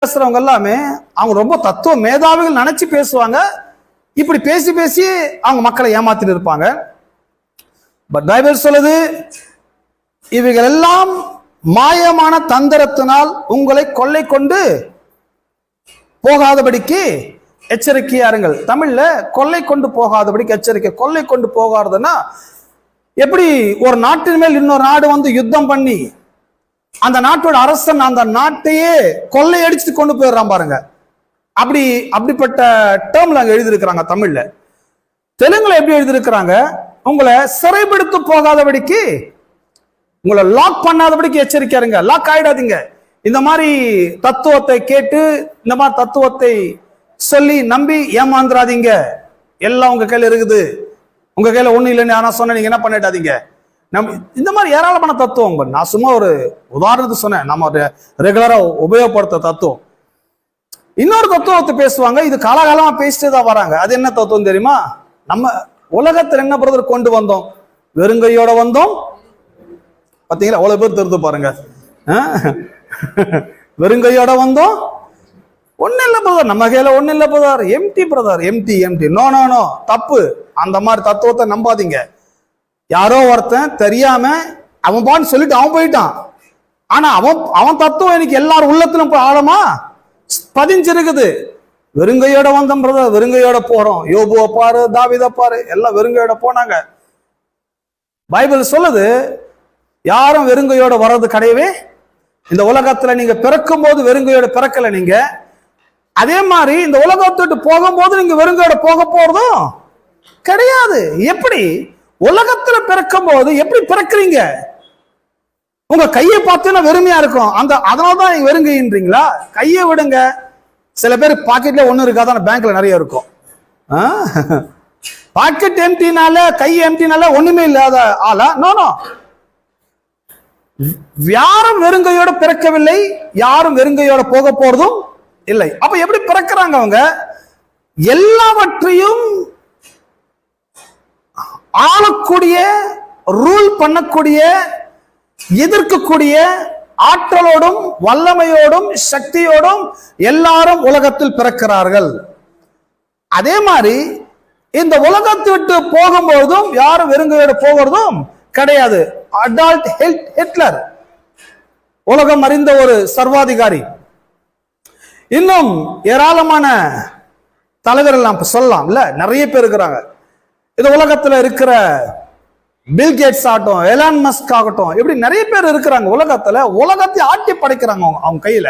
பேசுறவங்க எல்லாமே அவங்க ரொம்ப தத்துவ மேதாவிகள் நினைச்சு பேசுவாங்க. இப்படி பேசி பேசி அவங்க மக்களை ஏமாத்திட்டு இருப்பாங்க. பட் பைபிள் சொல்லுது, இவைகள் எல்லாம் மாயமான தந்திரத்தினால் உங்களை கொள்ளை கொண்டு போகாதபடிக்கு எச்சரிக்கையாருங்கள். தமிழ்ல கொள்ளை கொண்டு போகாதபடிக்கு எச்சரிக்கை. கொள்ளை கொண்டு போகாதுன்னா எப்படி ஒரு நாட்டின் மேல் இன்னொரு நாடு வந்து யுத்தம் பண்ணி அந்த நாட்டோட அரசன் அந்த நாட்டையே கொள்ளை அடிச்சுட்டு கொண்டு போயிடுறான் பாருங்க. அப்படிப்பட்ட டேர்ம்ல அங்க எழுதியிருக்கிறாங்க தமிழ்ல. தெலுங்குல எப்படி எழுதியிருக்கிறாங்க, உங்களை சிறைபிடித்து போகாதபடிக்கு, உங்களை லாக் பண்ணாதபடிக்கு எச்சரிக்கையாருங்க. லாக் ஆயிடாதீங்க. இந்த மாதிரி தத்துவத்தை கேட்டு இந்த மாதிரி தத்துவத்தை சொல்லி நம்பி ஏமாந்துராதீங்க. எல்லாம் உங்க கையில இருக்குது, உங்க கையில ஒண்ணு இல்லைன்னு ஆனா சொன்ன நீங்க என்ன பண்ணிடாதீங்க. இந்த மாதிரி ஏராளமான தத்துவம். நான் சும்மா ஒரு உதாரணத்துக்கு சொன்னேன், நம்ம ரெகுலரா உபயோகப்படுத்த தத்துவம். இன்னொரு தத்துவத்தை பேசுவாங்க, இது காலகாலமா பேசிட்டே தான் வராங்க. அது என்ன தத்துவம் தெரியுமா? நம்ம உலகத்தில் என்ன பிரதர் கொண்டு வந்தோம்? வெறுங்கையோட வந்தோம். பாத்தீங்களா, அவ்வளவு பேர் தெரிந்து பாருங்க. வெறுங்கையோட வந்தோம். ஒண்ணு இல்ல பிரதர், நம்ம கையில ஒண்ணு இல்ல brother, empty brother, empty empty. No no no, தப்பு. அந்த மாதிரி தத்துவத்தை நம்பாதீங்க. யாரோ ஒருத்தன் தெரியாம அவன் பான்னு சொல்லிட்டு அவன் போயிட்டான். ஆனா அவன் தத்துவம் எனக்கு எல்லாரும் உள்ளத்திலும் போய் ஆழமா பதிஞ்சிருக்குது. வெறுங்கையோட வந்தோம் பிரதர், வெறுங்கையோட போறோம். யோபுவை பாரு, தாவீதை பாரு, எல்லாம் வெறுங்கையோட போனாங்க. பைபிள் சொல்லுது, யாரும் வெறுங்கையோட வர்றது கிடையவே. இந்த உலகத்துல நீங்க பிறக்கும் போது வெறுங்கையோட பிறக்கல நீங்க. அதே மாதிரி இந்த உலகத்துட்டு போகும்போது நீங்க வெறுங்கையோட போக போறதும் கிடையாது. எப்படி உலகத்துல பிறக்கும் போது எப்படி பிறக்கிறீங்க? உங்க கையை பார்த்தீங்கன்னா வெறுமையா இருக்கும். அதனாலதான் நீங்க வெறுங்கைன்றீங்களா? கையை விடுங்க. சில பேர் பாக்கெட்ல ஒண்ணு இருக்காதான், பேங்க்ல நிறைய இருக்கும். பாக்கெட் எம்டினால, கை எம்டினால ஒண்ணுமே இல்லாத ஆளா? நோ. யாரும் வெறுங்கையோட பிறக்கவில்லை, யாரும் வெறுங்கையோட போக போறதும் இல்லை. அப்ப எப்படி பிறக்கிறாங்க அவங்க? எல்லாவற்றையும் ஆளக்கூடிய, ரூல் பண்ணக்கூடிய, எதிர்க்கக்கூடிய ஆற்றலோடும் வல்லமையோடும் சக்தியோடும் எல்லாரும் உலகத்தில் பிறக்கிறார்கள். அதே மாதிரி இந்த உலகத்தை விட்டு போகும்போதும் யாரும் வெறுங்கையோட போகிறதும் கிடையாது. அடால்ட் ஹிட்லர், உலகம் அறிந்த ஒரு சர்வாதிகாரி. இன்னும் ஏராளமான தலைவர்கள் நாம் சொல்லலாம் இல்ல, நிறைய பேர் இருக்கிறாங்க. இந்த உலகத்துல இருக்கிற பில் கேட்ஸ் ஆகட்டும், எலான் மஸ்க் ஆகட்டும், இப்படி நிறைய பேர் இருக்கிறாங்க உலகத்துல. உலகத்தை ஆட்டி படைக்கிறாங்க அவங்க கையில.